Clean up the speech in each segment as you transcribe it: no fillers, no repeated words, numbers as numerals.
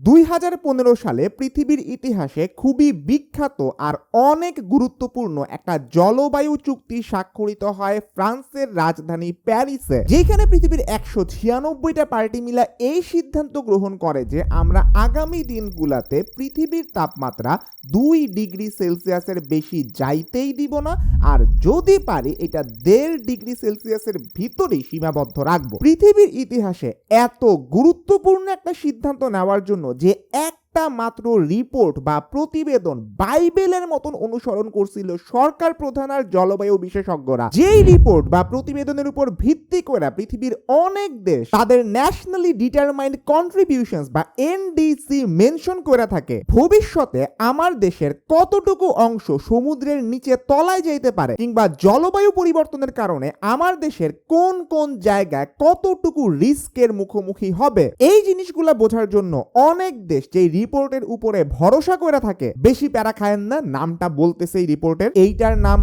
2015 সালে পৃথিবীর ইতিহাসে খুবই বিখ্যাত আর অনেক গুরুত্বপূর্ণ একটা জলবায়ু চুক্তি স্বাক্ষরিত হয় ফ্রান্সের রাজধানী প্যারিসে, যেখানে পৃথিবীর 196টা পার্টি মিলা এই সিদ্ধান্ত গ্রহণ করে যে আমরা আগামী দিনগুলোতে পৃথিবীর তাপমাত্রা 2 ডিগ্রি সেলসিয়াসের বেশি যাইতেই দিব না, আর যদি পারি এটা 1.5 ডিগ্রি সেলসিয়াসের ভিতরেই সীমাবদ্ধ রাখবো। পৃথিবীর ইতিহাসে এত গুরুত্বপূর্ণ একটা সিদ্ধান্ত নেওয়ার জন্য যে একটা মাত্র রিপোর্ট বা প্রতিবেদন বাইবেলের মতন অনুসরণ করছিল সরকার প্রধান আর জলবায়ু বিশেষজ্ঞরা, যেই রিপোর্ট বা প্রতিবেদনের উপর ভিত্তি করে পৃথিবীর অনেক দেশ তাদের ন্যাশনালি ডিটারমাইন্ড কন্ট্রিবিউশনস বা এনডিসি মেনশন করে থাকে ভবিষ্যতে আমার দেশের কতটুকু অংশ সমুদ্রের নিচে তলায় যেতে পারে, কিংবা জলবায়ু পরিবর্তনের কারণে আমার দেশের কোন কোন জায়গায় কতটুকু রিস্কের মুখোমুখি হবে। এই জিনিসগুলো বোঝার জন্য অনেক দেশ যেই রিপোর্টের উপরে ভরসা করে থাকে, বেশি প্যারা খায়েন না, নামটা বলতেছে এই রিপোর্টের, এইটার নাম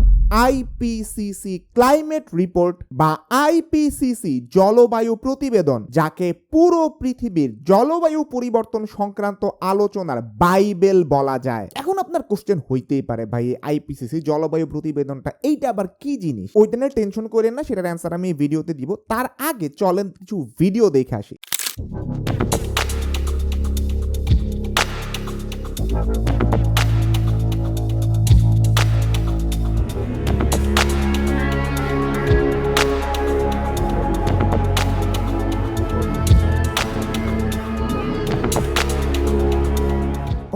আইপিসিসি ক্লাইমেট রিপোর্ট বা আইপিসিসি জলবায়ু প্রতিবেদন, যাকে পুরো পৃথিবীর জলবায়ু পরিবর্তন সংক্রান্ত আলোচনার বাইবেল বলা যায়। এখন আপনার কোশ্চেন হইতেই পারে, ভাই আইপিসিসি জলবায়ু প্রতিবেদনটা এইটা আবার কি জিনিস? ওইটা নিয়ে টেনশন করেন না, সেটার অ্যান্সার আমি এই ভিডিওতে দিব। তার আগে চলেন কিছু ভিডিও দেখে আসি।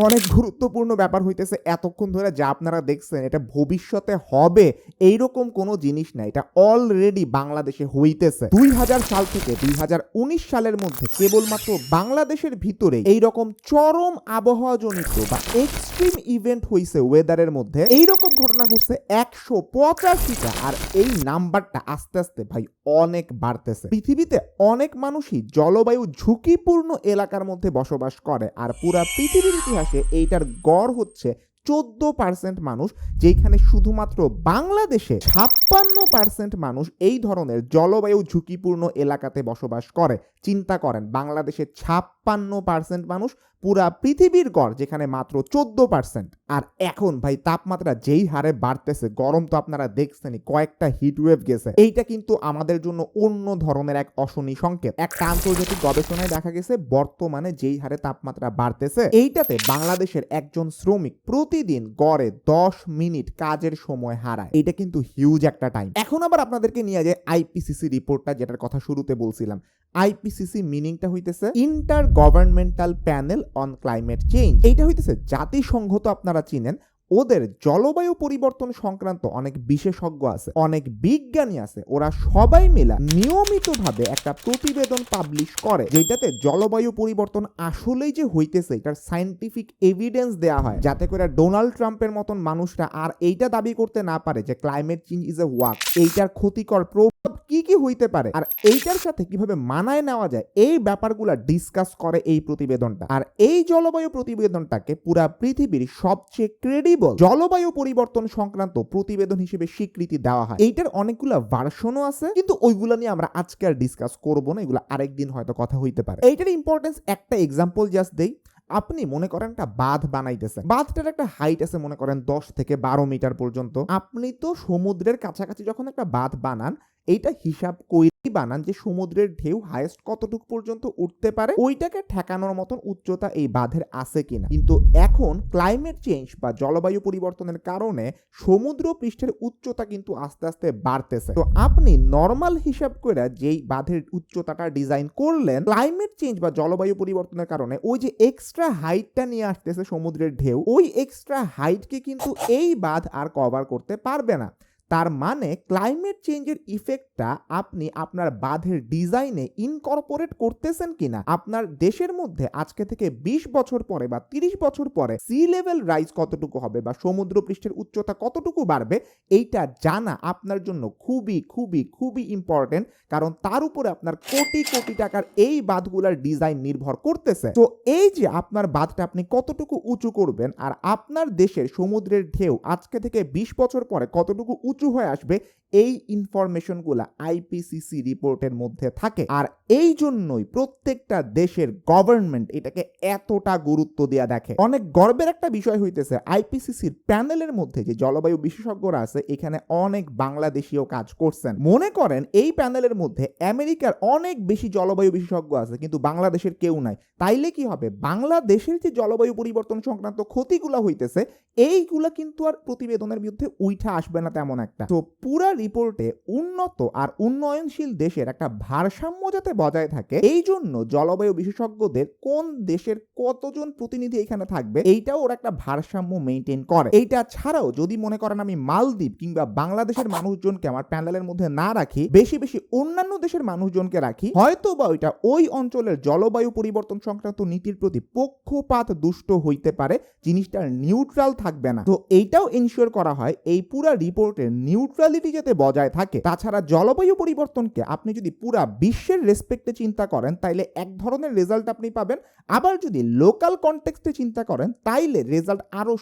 অনেক গুরুত্বপূর্ণ ব্যাপার হইতেছে এতক্ষণ ধরে যা আপনারা দেখছেন এটা ভবিষ্যতে হবে এইরকম কোনো জিনিস না, এটা অলরেডি বাংলাদেশে হইতেছে। 2000 সাল থেকে 2019 সালের মধ্যে কেবলমাত্র বাংলাদেশের ভিতরে এইরকম চরম আবহাওয়াজনিত বা এক্সট্রিম ইভেন্ট হইছে ওয়েদারের মধ্যে, এইরকম ঘটনা ঘটছে 185টা, আর এই নাম্বারটা আস্তে আস্তে ভাই অনেক বাড়তেছে। পৃথিবীতে অনেক মানুষই জলবায়ু ঝুঁকিপূর্ণ এলাকার মধ্যে বসবাস করে, আর পুরা পৃথিবীর ইতিহাসে এইটার গড় হচ্ছে 14% মানুষ, যেখানে শুধুমাত্র বাংলাদেশে 56% মানুষ এই ধরনের জলবায়ু ঝুঁকিপূর্ণ এলাকাতে বসবাস করে। চিন্তা করেন, বাংলাদেশে 56% মানুষ, পুরা পৃথিবীর গড় যেখানে মাত্র 14%। আর এখন ভাই তাপমাত্রা যেই হারে বাড়তেছে, গরম তো আপনারা দেখছেনই, কয়েকটা হিটওয়েভ গেছে, এইটা কিন্তু আমাদের জন্য অন্য ধরনের এক অশনি সংকেত। একটা আন্তর্জাতিক গবেষণায় দেখা গেছে বর্তমানে যেই হারে তাপমাত্রা বাড়তেছে, এইটাতে বাংলাদেশের একজন শ্রমিক প্রতিদিন গড়ে 10 মিনিট কাজের সময় হারায়। এটা কিন্তু হিউজ একটা টাইম। এখন আবার আপনাদেরকে নিয়ে যায় আইপিসিসি রিপোর্টটা, যেটার কথা শুরুতে বলছিলাম। আইপিসিসি মিনিংটা হইতেছে inter governmental panel on climate change. এইটা হইতেছে জাতিসংঘ, তো আপনারা চিনেন, ওদের জলবায়ু পরিবর্তন সংক্রান্ত অনেক বিশেষজ্ঞ আছে, অনেক বিজ্ঞানী আছে, ওরা সবাই মিলা নিয়মিতভাবে একটা প্রতিবেদন পাবলিশ করে, যেটাতে জলবায়ু পরিবর্তন আসলেই যে হইতেছে এটার সায়েন্টিফিক এভিডেন্স দেয়া হয়, যাতে করে ডোনাল্ড ট্রাম্পের মতন মানুষরা আর এইটা দাবি করতে না পারে যে climate change is a walk, এইটার ক্ষতিকর প্রভাব কি কি হইতে পারে আর এইটার সাথে কিভাবে মানায় নেওয়া যায়, এই ব্যাপারগুলা ডিসকাস করে এই প্রতিবেদনটা। আর এই জলবায়ু প্রতিবেদনটাকে পুরা পৃথিবীর সবচেয়ে ক্রেডিবল জলবায়ু পরিবর্তন সংক্রান্ত প্রতিবেদন হিসেবে স্বীকৃতি দেওয়া হয়। এইটার অনেকগুলা ভার্সনও আছে, কিন্তু ওইগুলা নিয়ে আমরা আজকে আর ডিসকাস করব না, এগুলো আরেকদিন হয়তো কথা হইতে পারে। এইটার ইম্পর্টেন্স একটা এক্সাম্পল জাস্ট দেই। আপনি মনে করেন একটা বাঁধ বানাইতেছেন, বাঁধটার একটা হাইট আছে মনে করেন 10 থেকে 12 মিটার পর্যন্ত। আপনি তো সমুদ্রের কাছাকাছি যখন একটা বাঁধ বানান, এইটা হিসাব করে বানান যে সমুদ্রের ঢেউ হাইয়েস্ট কতটুকু পর্যন্ত উঠতে পারে, ওইটাকে ঠেকানোর মতন উচ্চতা এই বাঁধের আছে কিনা। কিন্তু এখন ক্লাইমেট চেঞ্জ বা জলবায়ু পরিবর্তনের কারণে সমুদ্র পৃষ্ঠের উচ্চতা কিন্তু আস্তে আস্তে বাড়তেছে। তো আপনি নরমাল হিসাব করে যেই বাঁধের উচ্চতাটা ডিজাইন করলেন, ক্লাইমেট চেঞ্জ বা জলবায়ু পরিবর্তনের কারণে ওই যে এক্সট্রা হাইটটা নিয়ে আসতেছে সমুদ্রের ঢেউ, ওই এক্সট্রা হাইটকে কিন্তু এই বাঁধ আর কভার করতে পারবে না। তার মানে ক্লাইমেট চেঞ্জের ইফেক্টটা আপনি আপনার বাঁধের ডিজাইনে ইনকর্পোরেট করতেছেন কিনা। আপনার দেশের মধ্যে আজকে থেকে 20 বছর পরে বা 30 বছর পরে সি লেভেল রাইজ কতটুকু হবে বা সমুদ্র পৃষ্ঠের উচ্চতা কতটুকু বাড়বে, এইটা জানা আপনার জন্য খুবই খুবই খুবই ইম্পর্টেন্ট, কারণ তার উপরে আপনার কোটি কোটি টাকার এই বাঁধগুলার ডিজাইন নির্ভর করতেছে। তো এই যে আপনার বাঁধটা আপনি কতটুকু উঁচু করবেন আর আপনার দেশের সমুদ্রের ঢেউ আজকে থেকে 20 বছর পরে কতটুকু উঁচু উঁচু হয়ে আসবে, এই ইনফরমেশনগুলো আইপিসিসি রিপোর্টের মধ্যে থাকে। আর এই জন্যই প্রত্যেকটা দেশের গভর্নমেন্ট এটাকে এতটা গুরুত্ব দেয়া দেখে। অনেক গর্বের একটা বিষয় হইতেছে আইপিসিসির প্যানেলের মধ্যে যে জলবায়ু বিশেষজ্ঞরা আছে এখানে অনেক বাংলাদেশীও কাজ করছেন। মনে করেন এই প্যানেলের মধ্যে আমেরিকার অনেক বেশি জলবায়ু বিশেষজ্ঞ আছে কিন্তু বাংলাদেশের কেউ নাই, তাইলে কি হবে? বাংলাদেশের যে জলবায়ু পরিবর্তন সংক্রান্ত ক্ষতিগুলো হইতেছে এইগুলা কিন্তু আর প্রতিবেদনের বিরুদ্ধে উঠা আসবে না তেমন একটা। তো পুরা রিপোর্টে উন্নত আর উন্নয়নশীল দেশের একটা ভারসাম্য যাতে বজায় থাকে এই জন্য জলবায়ু বিশেষজ্ঞদের কোন দেশের কতজন প্রতিনিধি এখানে থাকবে এইটাও ওরা একটা ভারসাম্য মেইনটেইন করে। এইটা ছাড়াও যদি মনে করেন আমি মালদ্বীপ কিংবা বাংলাদেশের মানুষজনকে আমার প্যানেলের মধ্যে না রাখি, বেশি বেশি অন্যান্য দেশের মানুষজনকে রাখি, হয়তো বা ওইটা ওই অঞ্চলের জলবায়ু পরিবর্তন সংক্রান্ত নীতির প্রতি পক্ষপাত দুষ্ট হইতে পারে, জিনিসটা নিউট্রাল থাকবে না। তো এইটাও এনশিওর করা হয় এই পুরা রিপোর্টের নিউট্রালিটি যাতে বজায় থাকে। তাছাড়া জলবায়ু পরিবর্তনকে আপনি যদি পুরা বিশ্বের রেসপেক্টে চিন্তা করেন তাইলে এক ধরনের রেজাল্ট আপনি পাবেন, আবার যদি লোকাল কনটেক্সটে চিন্তা করেন তাইলে রেজাল্ট আরো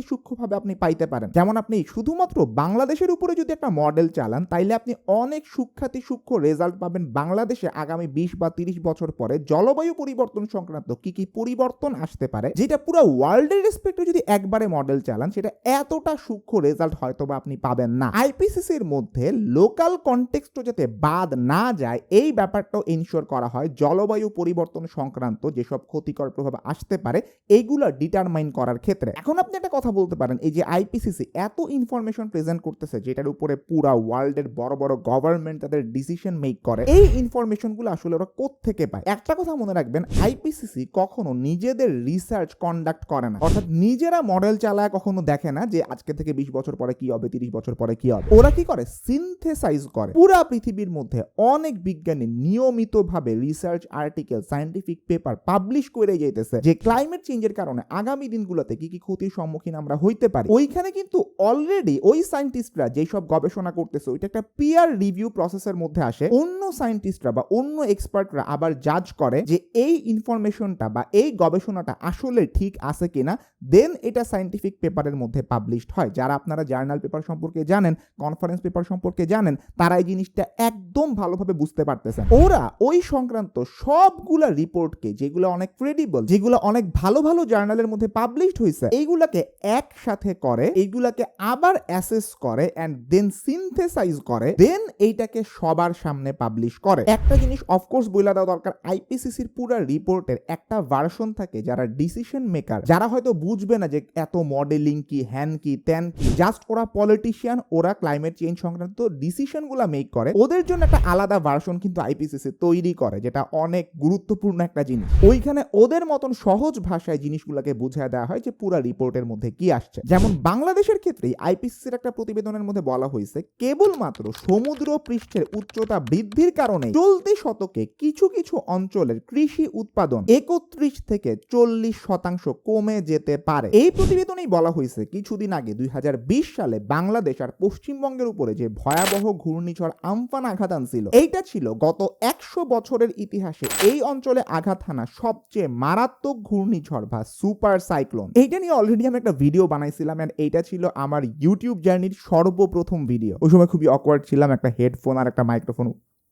সূক্ষ্মভাবে আপনি পাইতে পারেন। যেমন আপনি শুধুমাত্র বাংলাদেশের উপরে যদি একটা মডেল চালান তাইলে আপনি অনেক সূক্ষ্ম রেজাল্ট পাবেন বাংলাদেশে আগামী 20 বা 30 বছর পরে জলবায়ু পরিবর্তন সংক্রান্ত কি কি পরিবর্তন আসতে পারে, যেটা পুরো ওয়ার্ল্ডের রেসপেক্টে যদি একবারে মডেল চালান সেটা এতটা সূক্ষ্ম রেজাল্ট হয়তো বা আপনি পাবেন না। আইপিসিসির মধ্যে লোকাল কনটেক্সটও যাতে বাদ না যায় এই ব্যাপারটাও এনশিওর করা হয়। জলবায়ু পরিবর্তন সংক্রান্ত যেসব ক্ষতিকর প্রভাব আসতে পারে এইগুলো ডিটারমাইন করার ক্ষেত্রে। এখন আপনি একটা কথা বলতে পারেন, এই যে আইপিসিসি এত ইনফরমেশন প্রেজেন্ট করতেছে যেটার উপরে পুরা ওয়ার্ল্ডের বড় বড় গভর্নমেন্ট তাদের ডিসিশন মেক করে, এই ইনফরমেশনগুলো আসলে ওরা কোত্থেকে পায়? একটা কথা মনে রাখবেন, আইপিসিসি কখনো নিজেদের রিসার্চ কন্ডাক্ট করে না, অর্থাৎ নিজেরা মডেল চালায় কখনো দেখে না যে আজকে থেকে 20 বছর পরে কি হবে, 30 বছর পরে কি হবে। ওরা কি করে? সিনথেসাইজ করে। পুরা পৃথিবীর মধ্যে অনেক বিজ্ঞানী নিয়মিতভাবে research article, scientific paper publish করে যাইতেছে যে ক্লাইমেট চেঞ্জের কারণে আগামী দিনগুলোতে কি কি ক্ষতির সম্মুখীন আমরা হইতে পারি। ওইখানে কিন্তু অলরেডি ওই সায়েন্টিস্টরা যেসব গবেষণা করতেছে ওইটা একটা পিয়ার রিভিউ প্রসেসের মধ্যে আসে। অন্য সায়েন্টিস্টরা বা অন্য এক্সপার্টরা আবার জাজ করে যে এই ইনফরমেশনটা বা এই গবেষণাটা আসলে ঠিক আছে কিনা, দেন এটা সায়েন্টিফিক পেপারের মধ্যে পাবলিশড হয়। যারা আপনারা জার্নাল পেপার সম্পর্কে জানেন, কনফারেন্স পেপার সম্পর্কে জানেন, তারা এই জিনিসটা একদম ভালোভাবে বুঝতে পারতেছেন। ওরা ওই সংক্রান্ত সবগুলা রিপোর্টকে, যেগুলো অনেক ক্রেডিবল, যেগুলো অনেক ভালো ভালো জার্নালের মধ্যে পাবলিশড হয়েছে, এইগুলাকে একসাথে করে, এইগুলাকে আবার অ্যাসেস করে এন্ড দেন সিনথেসাইজ করে, দেন এইটাকে সবার সামনে পাবলিশ করে। একটা জিনিস অফকোর্স বইলা দেওয়া দরকার, আইপিসিসির পুরো রিপোর্টের একটা ভার্সন থাকে যারা ডিসিশন মেকার, যারা হয়তো বুঝবে না যে এত মডেলিং কি, হ্যান কি, ত্যান কি, জাস্ট ওরা পলিটিশিয়ান, ওরা ক্লাইমেট চেঞ্জ সংক্রান্ত ডিসিশনগুলো মেক করে, ওদের জন্য একটা আলাদা ভার্সন কিন্তু আইপিসিসি তৈরি করে, যেটা অনেক গুরুত্বপূর্ণ একটা জিনিস। ওইখানে ওদের মতন সহজ ভাষায় জিনিসগুলোকে বুঝিয়ে দেওয়া হয় যে পুরা রিপোর্টের মধ্যে কি আসছে। যেমন বাংলাদেশের ক্ষেত্রেই আইপিসিসির একটা প্রতিবেদনের মধ্যে বলা হয়েছে কেবলমাত্র সমুদ্র পৃষ্ঠের উচ্চতা বৃদ্ধির কারণে চলতি শতকে কিছু কিছু অঞ্চলের কৃষি উৎপাদন 31 থেকে 40% কমে যেতে পারে। এই প্রতিবেদনেই বলা হয়েছে কিছুদিন আগে 2020 সালে বাংলাদেশ আর পশ্চিমবঙ্গের উপরে যে ভয়াবহ ঘূর্ণিঝড় আমফান আঘাত আনছিল, এইটা ছিল গত 100 বছরের ইতিহাসে এই অঞ্চলে আঘাত হানা সবচেয়ে মারাত্মক ঘূর্ণিঝড় বা সুপার সাইক্লোন। এইটা নিয়ে অলরেডি আমি একটা ভিডিও বানাইছিলাম এন্ড এইটা ছিল আমার ইউটিউব জার্নির সর্বপ্রথম ভিডিও। ওই সময় খুবই অকওয়ার্ড ছিলাম, একটা হেডফোন আর একটা মাইক্রোফোন,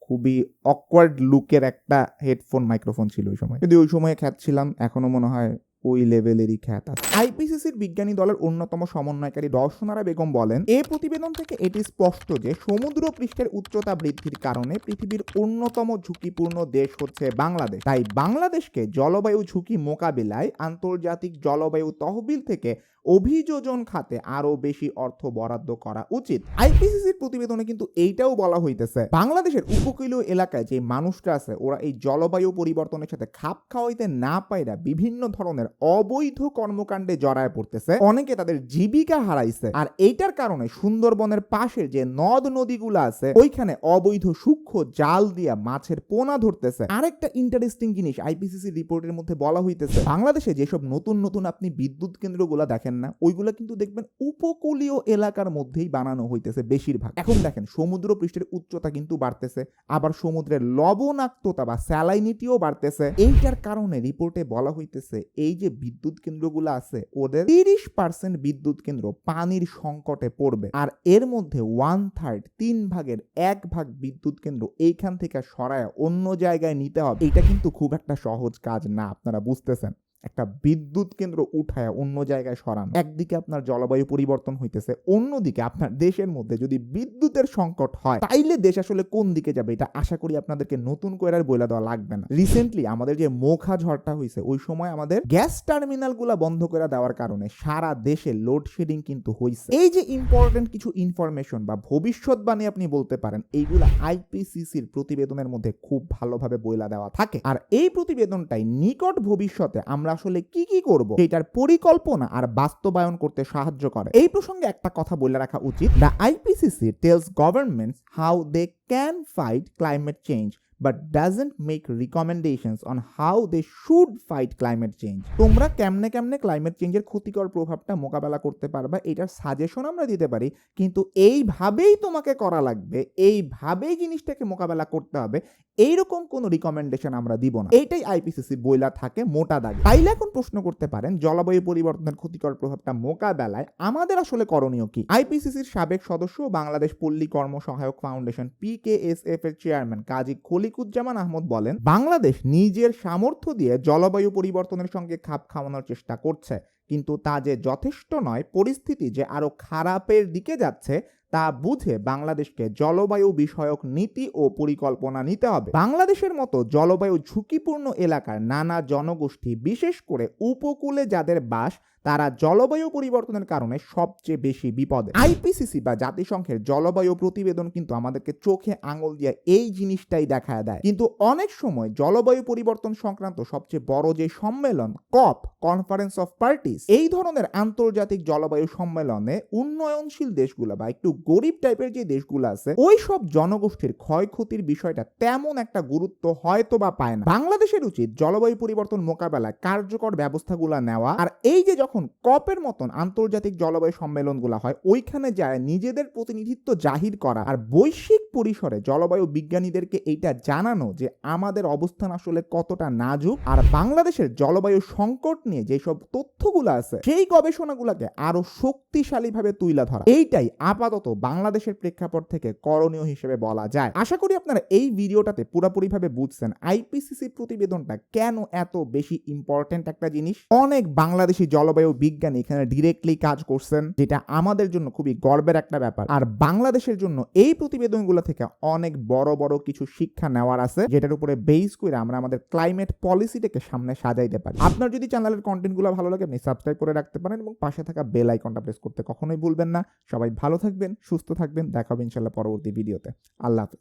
খুবই অকওয়ার্ড লুকের একটা হেডফোন মাইক্রোফোন ছিল ওই সময়, কিন্তু ওই সময় খ্যাত ছিলাম, এখনো মনে হয় ওই লেভেলেরই খ্যাত আছে। আইপিসিসির বিজ্ঞানী দলের অন্যতম সমন্বয়কারী রওশনারা বেগম বলেন, এই প্রতিবেদন থেকে এটি স্পষ্ট যে সমুদ্র পৃষ্ঠের উচ্চতা বৃদ্ধির কারণে পৃথিবীর অন্যতম ঝুঁকিপূর্ণ দেশ হচ্ছে বাংলাদেশ। তাই বাংলাদেশকে জলবায়ু ঝুঁকি মোকাবিলায় আন্তর্জাতিক জলবায়ু তহবিল থেকে অভিযোজন খাতে আরো বেশি অর্থ বরাদ্দ করা উচিত। আইপিসিসির প্রতিবেদনে কিন্তু এইটাও বলা হইতেছে বাংলাদেশের উপকূলীয় এলাকায় যে মানুষরা আছে ওরা এই জলবায়ু পরিবর্তনের সাথে খাপ খাওয়াইতে না পাইরা বিভিন্ন ধরনের অবৈধ কর্মকাণ্ডে জড়ায় পড়তেছে, অনেকে তাদের জীবিকা হারাইছে। আর এইটার কারণে সুন্দরবনের পাশের যে নদ নদীগুলো আছে ওইখানে অবৈধ সূক্ষ্ম জাল দিয়া মাছের পোনা ধরতেছে। আরেকটা ইন্টারেস্টিং জিনিস আইপিসিসি রিপোর্টের মধ্যে বলা হইতেছে, বাংলাদেশে যেসব নতুন নতুন আপনি বিদ্যুৎ কেন্দ্রগুলো দেখেন না, ওইগুলা কিন্তু দেখবেন উপকূলীয় এলাকার মধ্যেই বানানো হইতেছে বেশিরভাগ। এখন দেখেন সমুদ্র পৃষ্ঠের উচ্চতা কিন্তু বাড়তেছে, আবার সমুদ্রের লবণাক্ততা বা স্যালাইনিটিও বাড়তেছে। এইটার কারণে রিপোর্টে বলা হইতেছে এই যে বিদ্যুৎ কেন্দ্রগুলো আছে ওদের 30% বিদ্যুৎ কেন্দ্র পানির সংকটে পড়বে, আর এর মধ্যে 1/3 3 ভাগের 1 ভাগ বিদ্যুৎ কেন্দ্র এইখান থেকে সরায় অন্য জায়গায় নিতে হবে। এটা কিন্তু খুব একটা সহজ কাজ না, আপনারা বুঝতেছেন। একটা বিদ্যুৎ কেন্দ্র উঠায় অন্য জায়গায় সরানো, একদিকে আপনার জলবায়ু পরিবর্তন হইতেছে, অন্যদিকে আপনার দেশের মধ্যে যদি বিদ্যুতের সংকট হয় তাইলে দেশ আসলে কোন দিকে যাবে এটা আশা করি আপনাদেরকে নতুন করে আর বলে দেওয়া লাগবে না। রিসেন্টলি আমাদের যে মোখা ঝড়টা হয়েছে ওই সময় আমাদের গ্যাস টার্মিনাল গুলা বন্ধ করে দেওয়ার কারণে সারা দেশে লোডশেডিং কিন্তু হয়েছে। এই যে ইম্পর্টেন্ট কিছু ইনফরমেশন বা ভবিষ্যৎবাণী আপনি বলতে পারেন, এইগুলা আইপিসিসির প্রতিবেদনের মধ্যে খুব ভালোভাবে বইলা দেওয়া থাকে, আর এই প্রতিবেদনটাই নিকট ভবিষ্যতে আমরা আসলে কি কি করব এটার পরিকল্পনা আর বাস্তবায়ন করতে সাহায্য করে। এই প্রসঙ্গে একটা কথা বলে রাখা উচিত, the IPCC tells governments how they can fight climate change but doesn't make recommendations on how they should fight climate change. তোমরা কেমনে কেমনে ক্লাইমেট চেঞ্জের ক্ষতিকর প্রভাবটা মোকাবেলা করতে পারবা এটার সাজেশন আমরা দিতে পারি, কিন্তু এইভাবেই তোমাকে করা লাগবে, এইভাবেই জিনিসটাকে মোকাবেলা করতে হবে এইরকম কোনো রিকমেন্ডেশন আমরা দিব না। এইটাই আইপিসিসি বইলা থাকে মোটা দাগে। তাইলে এখন প্রশ্ন করতে পারেন জলবায়ু পরিবর্তনের ক্ষতিকর প্রভাবটা মোকাবেলায় আমাদের আসলে করণীয় কি? আইপিসিসির সাবেক সদস্য বাংলাদেশ পল্লী কর্মসহায়ক ফাউন্ডেশন PKSF এর চেয়ারম্যান কাজী খলিকুজ্জামান আহমদ বলেন, বাংলাদেশ নিজের সামর্থ্য দিয়ে জলবায়ু পরিবর্তনের সঙ্গে খাপ খাওয়ানোর চেষ্টা করছে, কিন্তু তা যে যথেষ্ট নয়, পরিস্থিতি যে আরো খারাপের দিকে যাচ্ছে তা বুঝে বাংলাদেশকে জলবায়ু বিষয়ক নীতি ও পরিকল্পনা নিতে হবে। বাংলাদেশের মতো জলবায়ু ঝুঁকিপূর্ণ এলাকার নানা জনগোষ্ঠী, বিশেষ করে উপকূলে যাদের বাস, তারা জলবায়ু পরিবর্তনের কারণে সবচেয়ে বেশি বিপদে। আইপিসিসি বা জাতিসংঘের জলবায়ু প্রতিবেদন কিন্তু আমাদেরকে চোখে আঙুল দিয়ে এই জিনিসটাই দেখায় দেয়, কিন্তু অনেক সময় জলবায়ু পরিবর্তন সংক্রান্ত সবচেয়ে বড় যে সম্মেলন কপ, কনফারেন্স অফ পার্টিস, এই ধরনের আন্তর্জাতিক জলবায়ু সম্মেলনে উন্নয়নশীল দেশগুলো বা একটু গরিব টাইপের যে দেশগুলো আছে ওই সব জনগোষ্ঠীর ক্ষয়ক্ষতির বিষয়টা তেমন একটা গুরুত্ব হয়তো বা পায় না। বাংলাদেশের উচিত জলবায়ু পরিবর্তন মোকাবেলায় কার্যকর ব্যবস্থাগুলো নেওয়া, আর এই যে যখন কপের মতন আন্তর্জাতিক জলবায়ু সম্মেলনগুলো হয় ওইখানে যায় নিজেদের প্রতিনিধিত্ব জাহির করা, আর বৈশ্বিক পরিসরে জলবায়ু বিজ্ঞানীদেরকে এইটা জানানো যে আমাদের অবস্থান আসলে কতটা নাজুক, আর বাংলাদেশের জলবায়ু সংকট নিয়ে যেসব তথ্যগুলো আছে সেই গবেষণাগুলোকে আরো শক্তিশালীভাবে তুলে ধরা, এইটাই আপাতত বাংলাদেশের প্রেক্ষাপট থেকে করণীয় হিসেবে বলা যায়। আশা করি আপনারা এই ভিডিওটাতে পুরোপুরিভাবে বুঝছেন আইপিসিসি প্রতিবেদনটা কেন এত বেশি ইম্পর্টেন্ট একটা জিনিস। অনেক বাংলাদেশি জলবায়ু বিজ্ঞানী এখানে ডিরেক্টলি কাজ করছেন, যেটা আমাদের জন্য খুবই গর্বের একটা ব্যাপার, আর বাংলাদেশের জন্য এই প্রতিবেদনগুলো থেকে অনেক বড় বড় কিছু শিক্ষা নেওয়ার আছে, যেটার উপরে বেস করে আমরা আমাদের ক্লাইমেট পলিসিটাকে সামনে সাজাইতে পারি। আপনার যদি চ্যানেলের কন্টেন্টগুলো ভালো লাগে আপনি সাবস্ক্রাইব করে রাখতে পারেন এবং পাশে থাকা বেল আইকনটা প্রেস করতে কখনোই ভুলবেন না। সবাই ভালো থাকবেন, সুস্থ থাকবেন, দেখা হবে ইনশাআল্লাহ পরবর্তী ভিডিওতে। আল্লাহ হাফেজ।